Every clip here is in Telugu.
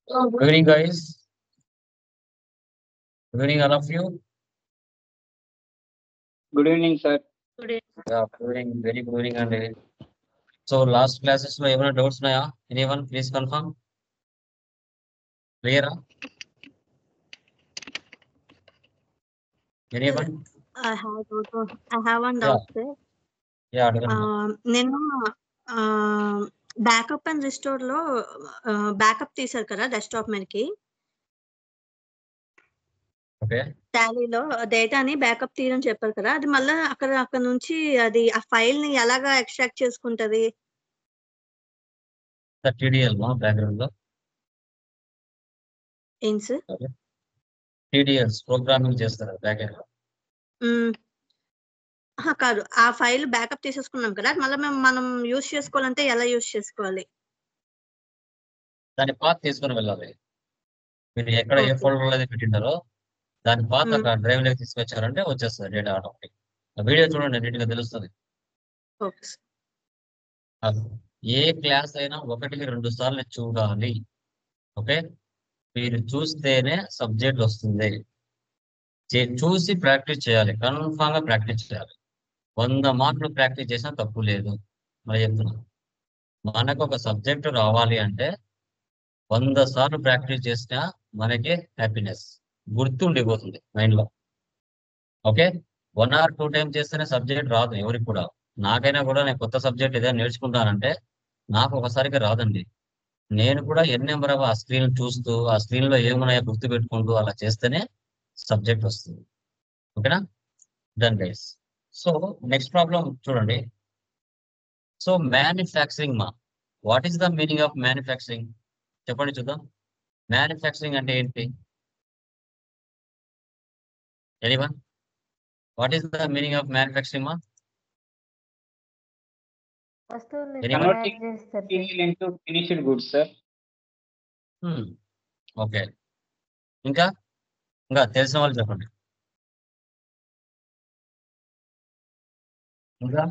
Good evening, guys. Good evening, all of you. Good evening, sir. Yeah, good evening, very good evening, and so last classes లో ఏమైనా డౌట్స్ ఉన్నాయా? Anyone, please confirm. Clear? Anyone? I have one Yeah, doubt, sir. yeah, అడగండి. నేను బ్యాకప్ అండ్ రిస్టోర్ లో బ్యాకప్ తీసారు కదా డెస్క్టాప్ మీదకి. ఓకే. టాలీలో డేటాని బ్యాకప్ తీయడం చెప్పారు కదా, అది మళ్ళీ అక్కడ నుంచి అది ఆ ఫైల్ ని ఎలాగా ఎక్స్ట్రాక్ట్ చేసుకుంటది? TDL మా బ్యాక్గ్రౌండ్ లో ఏం సార్? TDLs ప్రోగ్రామింగ్ చేస్తారు బ్యాక్గ్రౌండ్ లో. కాదు, ఆ ఫైల్ బ్యాకప్ తీసేసుకున్నాం కదా, మళ్ళీ మనం యూజ్ చేసుకోవాలంటే ఎలా యూజ్ చేసుకోవాలి? దాని పాత్ తీసుకొని వెళ్ళాలి. మీరు ఎక్కడ ఏ ఫోల్డర్ లో పెట్టింటారో దాని పాత్ అక్కడ డ్రైవ్ లోకి తీసుకొచ్చారంటే వచ్చేస్తుంది డేటా ఆటోమేటిక్. వీడియో చూడండి, నీట్ గా తెలుస్తుంది. ఏ క్లాస్ అయినా 1-2 సార్లు చూడాలి. ఓకే, మీరు చూస్తేనే సబ్జెక్ట్ వస్తుంది. చూసి ప్రాక్టీస్ చేయాలి, కన్ఫామ్ గా ప్రాక్టీస్ చేయాలి. 100 మార్కులు ప్రాక్టీస్ చేసినా తప్పు లేదు. మరి చెప్తున్నా, మనకు ఒక సబ్జెక్ట్ రావాలి అంటే 100 సార్లు ప్రాక్టీస్ చేసినా మనకి హ్యాపీనెస్ గుర్తుండిపోతుంది మైండ్ లో. ఓకే, 1 or 2 టైమ్స్ చేస్తేనే సబ్జెక్ట్ రాదు ఎవరికి కూడా. నాకైనా కూడా నేను కొత్త సబ్జెక్ట్ ఏదైనా నేర్చుకుంటానంటే నాకు ఒకసారికి రాదండి. నేను కూడా ఎన్ నెంబర్ ఆఫ్ ఆ స్క్రీన్ చూస్తూ ఆ స్క్రీన్ లో ఏమున్నాయో గుర్తు పెట్టుకుంటూ అలా చేస్తేనే సబ్జెక్ట్ వస్తుంది. ఓకేనా? Done guys. So next problem చూడండి. సో మ్యానుఫ్యాక్చరింగ్ మా what is the meaning of manufacturing? చెప్పండి చూద్దాం. మ్యానుఫ్యాక్చరింగ్ అంటే ఏంటి? Anyone? What is the meaning of manufacturing మా? Converting material into finished goods, sir. Okay, ఇంకా తెలిసిన వాళ్ళు చెప్పండి. ఇంకా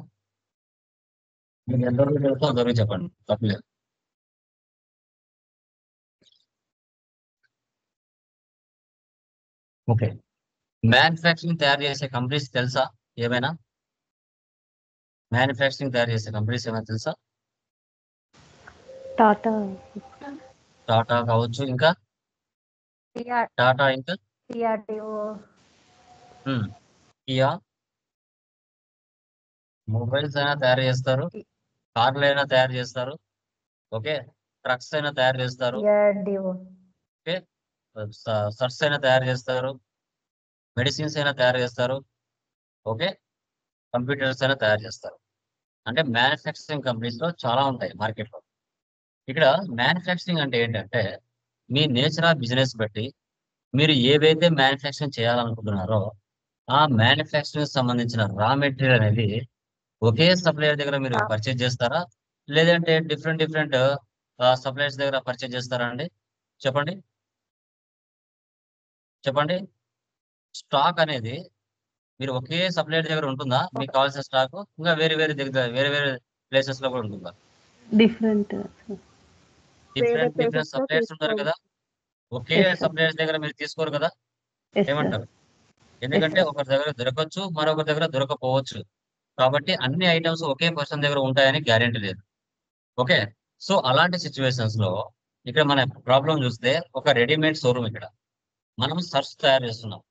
మీకు ఎంతవరకు తెలుసో అంతవరకు చెప్పండి, తప్పలేదు. ఓకే, మ్యానుఫ్యాక్చరింగ్ తయారు చేసే కంపెనీస్ తెలుసా? ఏమైనా మ్యానుఫ్యాక్చరింగ్ తయారు చేసే కంపెనీస్ ఏమైనా తెలుసా? టాటా కావచ్చు, ఇంకా టాటా, ఇంకా కియా. మొబైల్స్ అయినా తయారు చేస్తారు, కార్లు అయినా తయారు చేస్తారు, ఓకే, ట్రక్స్ అయినా తయారు చేస్తారు, ఓకే, షర్ట్స్ అయినా తయారు చేస్తారు, మెడిసిన్స్ అయినా తయారు చేస్తారు, ఓకే, కంప్యూటర్స్ అయినా తయారు చేస్తారు. అంటే మ్యానుఫ్యాక్చరింగ్ కంపెనీస్ లో చాలా ఉంటాయి మార్కెట్లో. ఇక్కడ మ్యానుఫ్యాక్చరింగ్ అంటే ఏంటంటే మీ నేచర్ ఆఫ్ బిజినెస్ బట్టి మీరు ఏవైతే మ్యానుఫ్యాక్చరింగ్ చేయాలనుకుంటున్నారో ఆ మ్యానుఫ్యాక్చరింగ్ సంబంధించిన రా మెటీరియల్ అనేది ఒకే సప్లయర్ దగ్గర మీరు పర్చేజ్ చేస్తారా, లేదంటే డిఫరెంట్ సప్లయర్స్ దగ్గర పర్చేజ్ చేస్తారా అండి? చెప్పండి. స్టాక్ అనేది మీరు ఒకే సప్లయర్ దగ్గర ఉంటుందా? మీకు కావాల్సిన స్టాక్ ఇంకా వేరే దగ్గర వేరే ప్లేసెస్ లో కూడా ఉంటుందా? డిఫరెంట్ సప్లయర్స్ ఉంటారు కదా, ఒకే సప్లయర్స్ దగ్గర మీరు తీసుకోరు కదా, ఏమంటారు? ఎందుకంటే ఒకరి దగ్గర దొరకచ్చు, మరొకరి దగ్గర దొరకపోవచ్చు. కాబట్టి అన్ని ఐటమ్స్ ఒకే పర్సన్ దగ్గర ఉంటాయని గ్యారెంటీ లేదు. ఓకే, సో అలాంటి సిచ్యువేషన్స్ లో ఇక్కడ మన ప్రాబ్లం చూస్తే ఒక రెడీమేడ్ షోరూమ్. ఇక్కడ మనం సర్చ్ తయారు చేస్తున్నాం.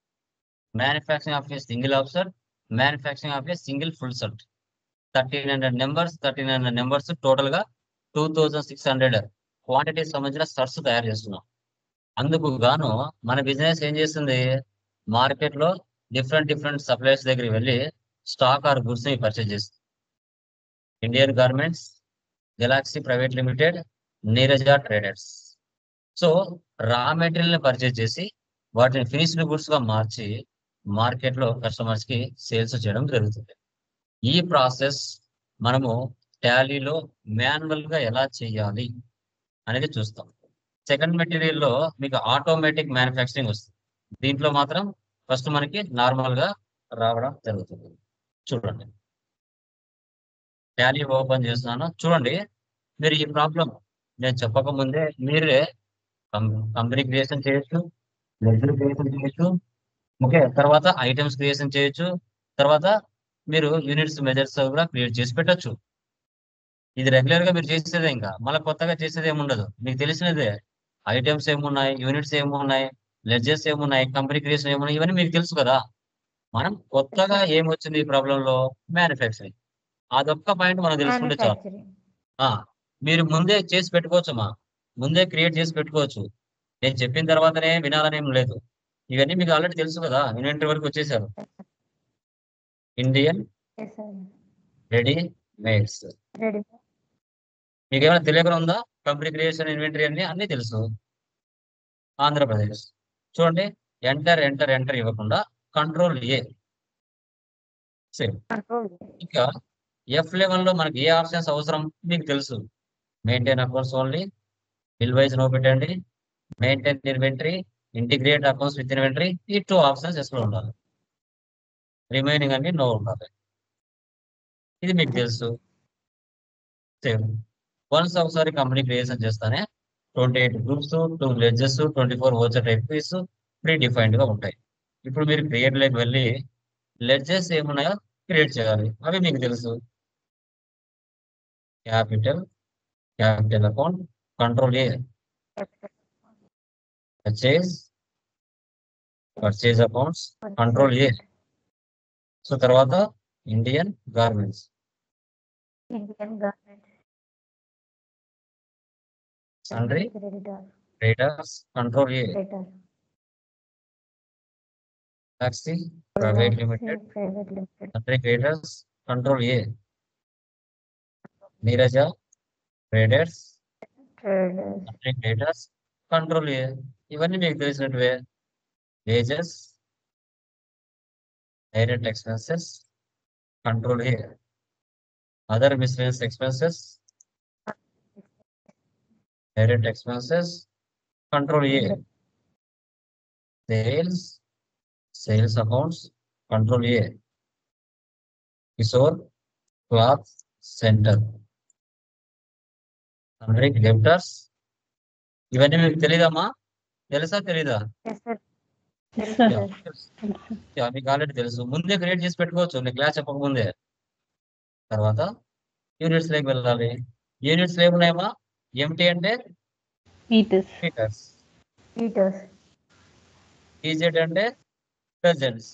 Manufacturing of a single half shirt, manufacturing of a single full shirt. 1300 numbers total గా 2600 క్వాంటిటీ సంబంధించిన షర్ట్స్ తయారు చేస్తున్నాం. అందుకు గాను మన బిజినెస్ ఏం చేస్తుంది, మార్కెట్ లో డిఫరెంట్ సప్లయర్స్ దగ్గరికి వెళ్ళి స్టాక్ ఆర్ గుడ్స్ ని పర్చేజ్ చేస్తుంది. Indian garments, Galaxy private limited, Neeraja traders. So raw material ని పర్చేజ్ చేసి వాటిని ఫినిష్డ్ గుడ్స్ గా మార్చి మార్కెట్ లో కస్టమర్స్ కి సేల్స్ చేయడం జరుగుతుంది. ఈ ప్రాసెస్ మనము టాలీలో మాన్యువల్ గా ఎలా చేయాలి అనేది చూస్తాం. సెకండ్ మెటీరియల్ లో మీకు ఆటోమేటిక్ మ్యానుఫ్యాక్చరింగ్ వస్తుంది. దీంట్లో మాత్రం ఫస్ట్ మనకి నార్మల్ గా రావడం జరుగుతుంది. చూడండి, టాలీ ఓపెన్ చేస్తున్నాను. చూడండి, మీరు ఈ ప్రాబ్లం నేను చెప్పక ముందే మీరే కంపెనీ క్రియేషన్ చేయొచ్చు, లెడ్జర్ క్రియేషన్ చేయొచ్చు. ఓకే, తర్వాత ఐటమ్స్ క్రియేషన్ చేయొచ్చు, తర్వాత మీరు యూనిట్స్ మెజర్స్ కూడా క్రియేట్ చేసి పెట్టొచ్చు. ఇది రెగ్యులర్ గా మీరు చేసేదే, ఇంకా మళ్ళీ కొత్తగా చేసేది ఏముండదు, మీకు తెలిసినదే. ఐటమ్స్ ఏమున్నాయి, యూనిట్స్ ఏమున్నాయి, లెడ్జర్స్ ఏమున్నాయి, కంపెనీ క్రియేషన్ ఏమున్నాయి, ఇవన్నీ మీకు తెలుసు కదా. మనం కొత్తగా ఏమొచ్చింది ఈ ప్రాబ్లం లో, మ్యానుఫ్యాక్చరింగ్. అదొక్క పాయింట్ మనం తెలుసుకుంటే చాలు. మ్యానుఫ్యాక్చరింగ్. ఆ మీరు ముందే చేసి పెట్టుకోవచ్చమ్మా, ముందే క్రియేట్ చేసి పెట్టుకోవచ్చు. నేను చెప్పిన తర్వాతనే వినాలనేం లేదు. ఇవన్నీ మీకు ఆల్రెడీ తెలుసు కదా, ఇన్వెంటరీ వరకు వచ్చేసారు. Indian yes sir. Ready mades ready. మీకు ఏమైనా తెలియకుండా ఉందా? కంపెనీ క్రియేషన్, ఇన్వెంటరీ అన్ని తెలుసు. ఆంధ్రప్రదేశ్ చూడండి, ఎంటర్ ఎంటర్ ఎంటర్ ఇవ్వకుండా కంట్రోల్ ఏ సేవ్. కంట్రోల్. ఇంకా F11 లో మనకి ఏ ఆప్షన్స్ అవసరం మీకు తెలుసు. Maintain accounts only, bill wise no పెట్టండి, maintain inventory, integrate accounts with inventory. ఈ 2 ఆప్షన్స్ ఎస్ లో ఉండాలి, రిమైనింగ్ అన్ని నో ఉండాలి. ఇది మీకు తెలుసు. సేవ్. వన్స్ ఒకసారి కంపెనీ క్రియేషన్ చేస్తానే 28 groups, 2 ledges, 24 voucher types pre defined గా ఉంటాయి. ఇప్పుడు మీరు క్రియేట్ లోకి వెళ్ళి లెడ్జెస్ ఏమున్నాయో క్రియేట్ చేయాలి, అవి మీకు తెలుసు. Capital account, control A, purchase accounts, control A. So తర్వాత Indian garments, Indian government. Sundry creditor. Traders, control A. Creditor. Taxi private limited, private limited. Sundry traders, control A. Neeraja traders, trader. Sundry traders, control A. ఇవన్నీ మీకు తెలిసినట్టువే. Wages, direct expenses, control A. Other miscellaneous expenses, direct expenses, control A. Sales accounts, control A. Kishore cloth centre, sundry debtors. ఇవన్నీ మీకు తెలీదమ్మా? తెలుసా తెలీదా? Yes sir. Yes sir. మీకు ఆల్రెడీ తెలుసు, ముందే క్రియేట్ చేసి పెట్టుకోవచ్చు, నేను క్లాస్ చెప్పకముందే. తర్వాత యూనిట్స్ లోకి వెళ్ళాలి. యూనిట్స్ ఏమున్నాయమ్మా? ఎంటీ అంటే మీటర్స్. Metres, metres. ఈజెడ్ అంటే డజన్స్,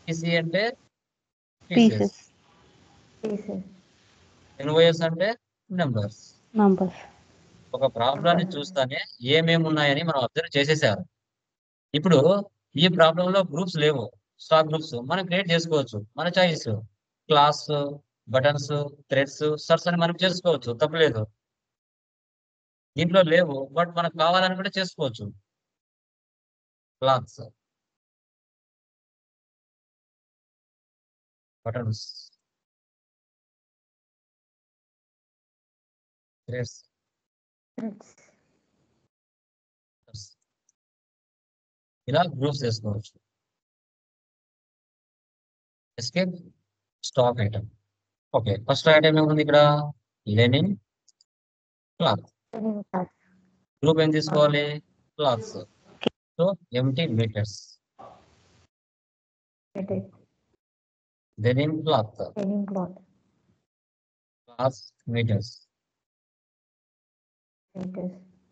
ఈసీ అంటే పీసెస్, పీసెస్. ఎన్ఓఎస్ అంటే నెంబర్స్. నంబర్స్. ఒక ప్రాబ్లాన్ని చూస్తానే ఏమేమి ఉన్నాయని మనం అబ్జర్వ్ చేసేసారు. ఇప్పుడు ఈ ప్రాబ్లం లో గ్రూప్స్ లేవు, స్టాక్ గ్రూప్స్ మనం క్రియేట్ చేసుకోవచ్చు, మన choice. Class, buttons, threads, shirts అని మనం చేసుకోవచ్చు, తప్పలేదు. దీంట్లో లేవు, బట్ మనకు కావాలని కూడా చేసుకోవచ్చు. క్లాత్స్, బటన్స్, థ్రెడ్స్, ఇలా గ్రూప్స్ చేసుకోవచ్చు. Escape stock item. Okay, first item ఏముంది ఇక్కడ? Linen cloth. గ్రూప్ ఏం తీసుకోవాలి? Clothes. So M T metres, linen cloth, cloth metres.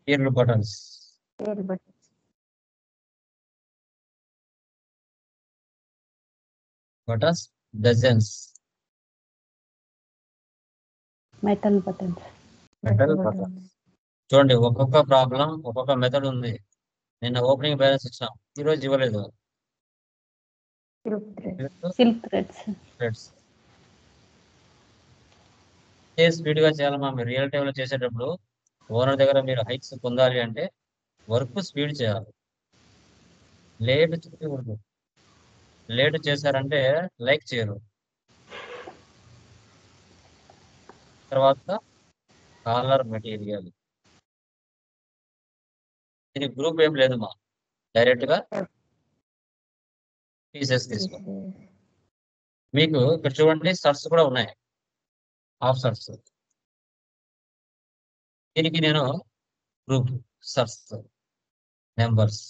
Pearl buttons, buttons dozens, metal buttons. Metal buttons. చూడండి, ఒక్కొక్క ప్రాబ్లం ఒక్కొక్క మెథడ్ ఉంది. నిన్న ఓపెనింగ్ బ్యాలెన్స్ ఇచ్చాం, ఈరోజు ఇవ్వలేదు. Silk threads. థ్రెడ్స్ స్పీడ్ గా చేయాలమ్మా. మీరు రియల్ టైమ్ లో చేసేటప్పుడు ఓనర్ దగ్గర మీరు హైక్స్ పొందాలి అంటే వర్క్ స్పీడ్ చేయాలి, లేట్ చేయకూడదు. లేట్ చేశారంటే లైక్ చేయరు. తర్వాత కాలర్ మెటీరియల్, దీనికి గ్రూప్ ఏం లేదమ్మా, డైరెక్ట్ గా పీసెస్ తీసుకో. మీకు ఇక్కడ చూడండి, షర్ట్స్ కూడా ఉన్నాయి, హాఫ్ షర్ట్స్. దీనికి నేను group shirts numbers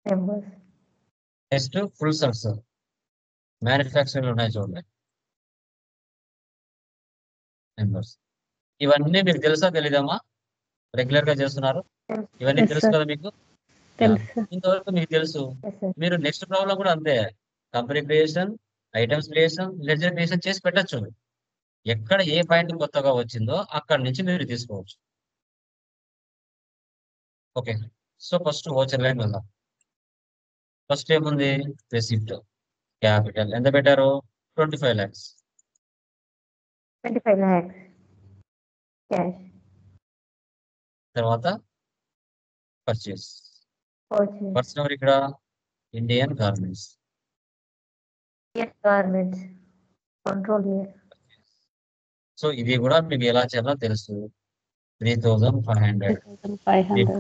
Numbers. Next full shirts manufacturing ఉన్నాయి చూడండి నెంబర్స్. ఇవన్నీ మీకు తెలుసా తెలీదమ్మా? రెగ్యులర్ గా చేస్తున్నారు ఇవన్నీ Yes, తెలుసు sir. కదా మీకు? తెలుసు. ఇంతవరకు మీకు తెలుసు. Yes, sir. మీరు నెక్స్ట్ ప్రాబ్లం కూడా అంతే, company creation, items creation, ledger creation చేసి పెట్టచ్చు. ఎక్కడ ఏ పాయింట్ కొత్తగా వచ్చిందో అక్కడ నుంచి మీరు తీసుకోవచ్చు. Okay, so first voucher line వెళ్దాం. ఫస్ట్ ఏముంది? రెసిప్ట్ క్యాపిటల్ ఎంత పెట్టారు? 25 lakhs. 25 lakhs. Cash. తర్వాత పర్చేస్. Purchase. పర్సన్ ఎవరు ఇక్కడ? Indian garments. Yes, garments. Control here. So ఇది కూడా మీకు ఎలా చేయాలో తెలుసు. 3,500. 3,500.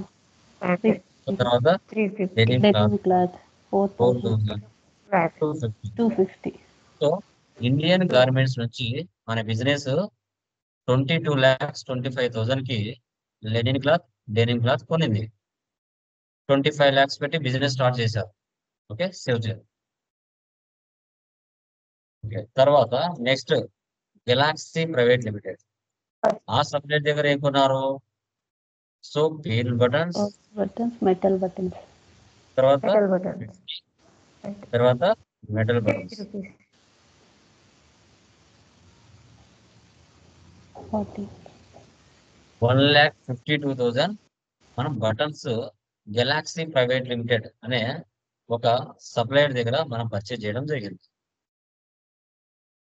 500. తర్వాత 350. Denim Denim cloth 4,000. 4,000. 250. 250. 250. So Indian garments నుంచి మన బిజినెస్ 22,25,000 కి లెనిన్ క్లాత్, డెనిమ్ క్లాత్ కొనింది. 25 lakhs పెట్టి బిజినెస్ స్టార్ట్ చేశారు. ఓకే, సేవ్ చేయాలి. ఓకే, తర్వాత నెక్స్ట్ గెలాక్సీ ప్రైవేట్ లిమిటెడ్. ఆ సబ్జెక్ట్ దగ్గర ఏం కొన్నారు? So pearl buttons, Buttons, metal buttons. తర్వాత Metal buttons. తర్వాత మెటల్ 50 బటన్స్. rupees. 40. 1,52,000 మనం బటన్స్ గెలాక్సీ ప్రైవేట్ లిమిటెడ్ అనే ఒక సప్లయర్ దగ్గర మనం పర్చేజ్ చేయడం జరిగింది.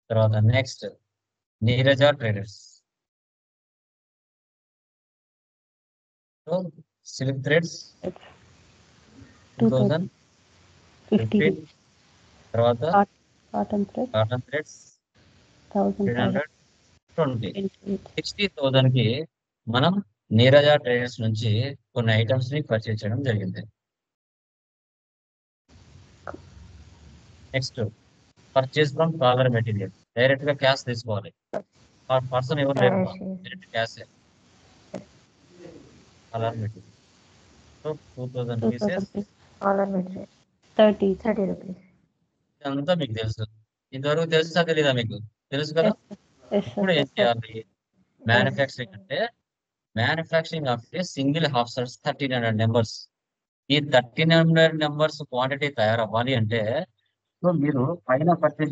తర్వాత next Neeraja traders. Silk threads 2,050. 50. తర్వాత Cotton thread కాటన్ థ్రెడ్స్ 1,500. 320. 60,000 కి మనం నీరజ ట్రేడర్స్ నుంచి కొన్ని ఐటమ్స్ ని పర్చేజ్ చేయడం జరిగింది. Next purchase from collar material. Direct గా క్యాష్ తీసుకోవాలి. ఆ పర్సన్ ఎవరు లేరు, Cash. Direct cash. Collar material. So 2,000 2,000 pieces. rupees. Collar material. 30. 30 rupees. ఇదంతా మీకు తెలుసు. ఇంతవరకు తెలుసా తెలీదా మీకు? తెలుసు కదా. Yes, ఇప్పుడు sir. ఏం చేయాలి? మ్యానుఫ్యాక్చరింగ్ అంటే manufacturing of single half shirts 1,300 numbers. ఈ 1,300 నెంబర్స్ క్వాంటిటీ తయారవ్వాలి అంటే సో మీరు పైన పర్చేజ్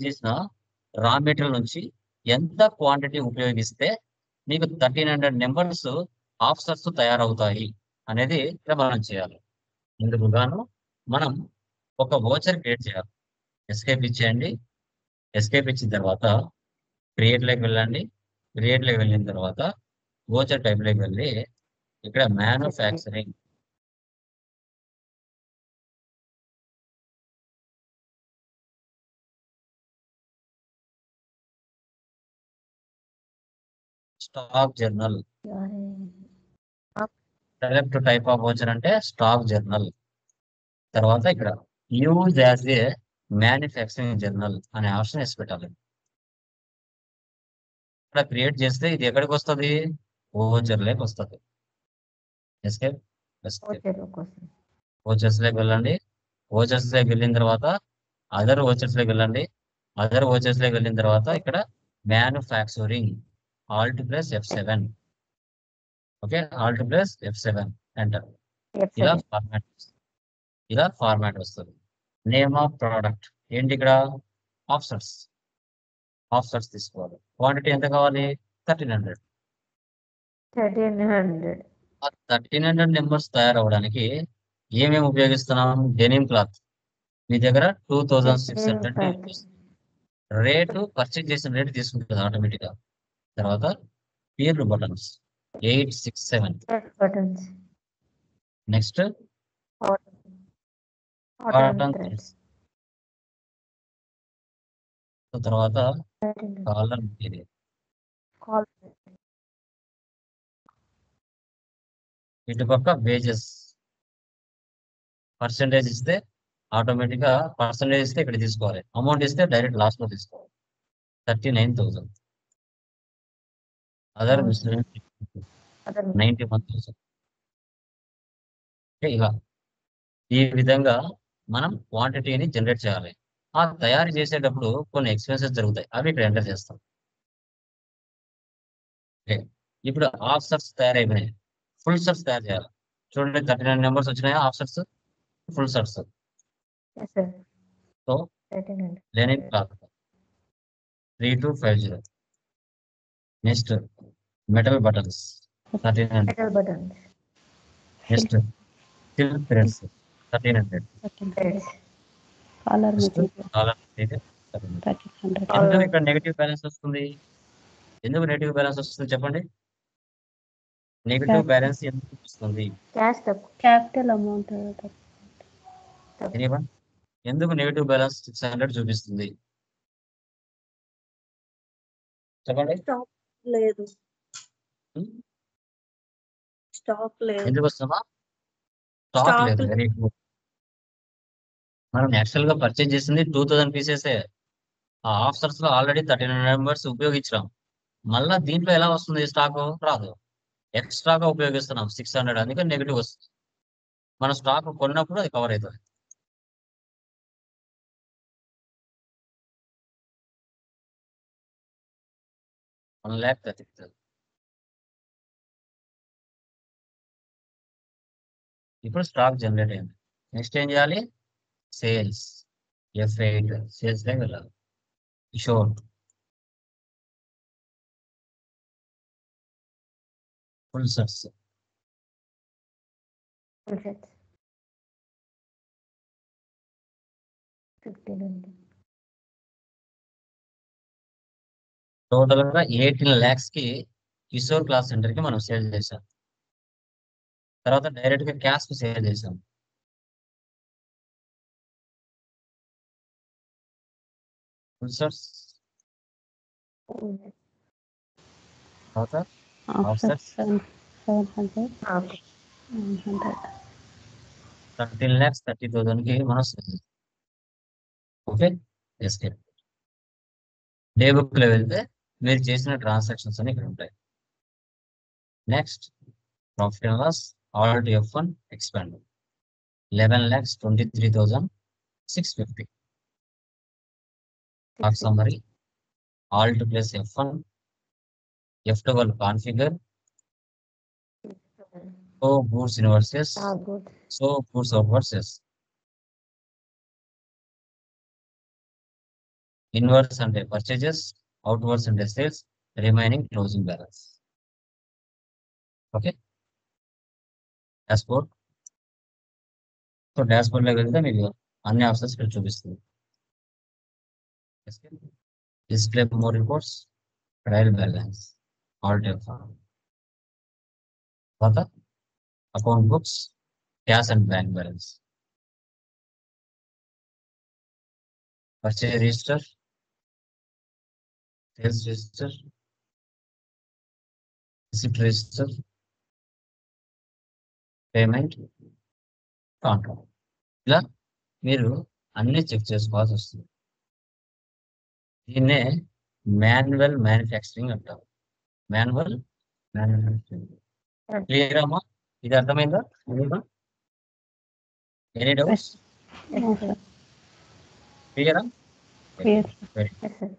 చేసిన రా మెటీరియల్ నుంచి ఎంత క్వాంటిటీ ఉపయోగిస్తే మీకు 1,300 నెంబర్స్ ఆఫ్సర్స్ తయారవుతాయి అనేది ఇక్కడ మనం చేయాలి. ఇందుకు గాను మనం ఒక వోచర్ క్రియేట్ చేయాలి. ఎస్కేప్ ఇచ్చేయండి. ఎస్కేప్ ఇచ్చిన తర్వాత క్రియేట్ లోకి వెళ్ళండి. క్రియేట్ లోకి వెళ్ళిన తర్వాత వోచర్ టైప్ లోకి వెళ్ళి ఇక్కడ manufacturing stock journal. Select type of voucher అంటే స్టాక్ జర్నల్. తర్వాత ఇక్కడ use as a manufacturing journal అనే ఆప్షన్ వేసి పెట్టాలి. ఇక్కడ క్రియేట్ చేస్తే ఇది ఎక్కడికి వస్తుంది? వోచర్ లోకి వస్తుంది. ఎస్కేప్ వోచర్స్ లోకి వెళ్ళండి. వోచర్స్ లోకి వెళ్ళిన తర్వాత అదర్ వోచర్స్ లోకి వెళ్ళండి. అదర్ వోచర్స్ లోకి వెళ్ళిన తర్వాత ఇక్కడ manufacturing Alt plus F7. Okay, Alt plus F7 enter. ఇలా ఫార్మాట్ వస్తుంది. నేమ్ ఆఫ్ ప్రోడక్ట్ ఏంటి? ఇక్కడ ఆఫ్సర్స్ తీసుకోవాలి. క్వాంటిటీ ఎంత కావాలి? 1,300. 1,300. ఆ 1,300 నెంబర్స్ తయారవడానికి ఏమేమి ఉపయోగిస్తున్నాం? డెనిమ్ క్లాత్ మీ దగ్గర 2,600 రేటు పర్చేజ్ చేసిన రేటు తీసుకుంటుంది ఆటోమేటిక్ గా. తర్వాత pearl buttons 867. Buttons. Next Cotton threads. తర్వాత 1,300. Collar material. Collar. ఇటుపక్క వేజెస్ పర్సెంటేజ్ ఇస్తే ఆటోమేటిక్ గా పర్సెంటేజ్ ఇస్తే ఇక్కడ తీసుకోవాలి. అమౌంట్ ఇస్తే డైరెక్ట్ లాస్ట్ లో తీసుకోవాలి. 39,000. అదర్ అవును. మిస్లెనియస్ 91,000. ఓకే, ఇలా ఈ విధంగా మనం క్వాంటిటీని జనరేట్ చేయాలి. ఆ తయారు చేసేటప్పుడు కొన్ని ఎక్స్పెన్సెస్ జరుగుతాయి, అవి ఇక్కడ ఎంటర్ చేస్తాం. ఓకే, ఇప్పుడు హాఫ్ షర్ట్స్ తయారైపోయినాయి, ఫుల్ షర్ట్స్ తయారు చేయాలి. చూడండి 39 నెంబర్స్ వచ్చినాయి half shirts, full shirts. Yes, sir. So 1300. Linen cloth 3250. Next metal buttons 1300. Metal buttons. Next silk threads 1300. Threads. Collar next material dollar అయితే 1300. 1300. ఎందుకు ఇక్కడ నెగటివ్ బ్యాలెన్స్ వస్తుంది? ఎందుకు నెగటివ్ బ్యాలెన్స్ వస్తుంది చెప్పండి? నెగటివ్ బ్యాలెన్స్ ఎందుకు వస్తుంది? Cash తక్కువ. Capital amount anyone? ఎందుకు నెగటివ్ బ్యాలెన్స్ 600 చూపిస్తుంది చెప్పండి? స్టాక్ లేదు. Hmm? స్టాక్ లేదు. ఎందుకు వస్తుందా? స్టాక్ Stock లేదు. లేదు. Very good. మనం యాక్చువల్ గా పర్చేజ్ చేసింది 2000 పీసెస్. ఆ ఆఫర్స్ లో ఆల్రెడీ 1300 నెంబర్స్ ఉపయోగించాం. మళ్ళా దీంట్లో ఎలా వస్తుంది స్టాక్? రాదు. ఎక్స్ట్రాగా ఉపయోగిస్తున్నాం 600, అందుకని నెగిటివ్ వస్తుంది. మన స్టాక్ కొన్నప్పుడు అది కవర్ అవుతుంది. వన్ ల్యాక్ 30,000. ఇప్పుడు స్టాక్ జనరేట్ అయింది. నెక్స్ట్ ఏం చేయాలి? సేల్స్ F8 సేల్స్ లే వెళ్ళాలి. Short full sets Full sets. 1500. Total గా 18 lakhs కి కిషోర్ క్లాస్ సెంటర్ కి మనం సేల్ చేసాం. తర్వాత డైరెక్ట్ గా క్యాష్ కి సేల్ చేసాం. ఫుల్ సెట్స్ తర్వాత ఆఫ్సెట్ ఆఫ్సెట్స్ 700 Okay. 900. 13,30,000 కి మనం సేల్ చేసాం. Okay, escape. డే బుక్ లో వెళ్తే మీరు చేసిన ట్రాన్సాక్షన్స్ అన్ని ఇక్కడ ఉంటాయి. Next profit and loss alt F1 expand 11,23,650. Stock summary alt plus F1 F12 configure so goods inverses Good. so goods outverses inverse అంటే purchases, outwards అంటే sales, remaining closing balance. Okay, dashboard. So dashboard లోకి వెళ్తే మీకు అన్ని ఆప్షన్స్ ఇక్కడ చూపిస్తుంది. Display more reports, trial balance, Alt F1. తర్వాత account books, cash and bank balance, purchase register, sales register, receipt register, payment, contract. ఇలా మీరు అన్ని చెక్ చేసుకోవాల్సి వస్తుంది. దీన్నే మాన్యువల్ మ్యానుఫ్యాక్చరింగ్ అంటారు. Manual manufacturing. క్లియర్ అమ్మా? ఇది అర్థమైందా? Any doubts? Yes, sir. క్లియరా? Clear. Very Yes, sir.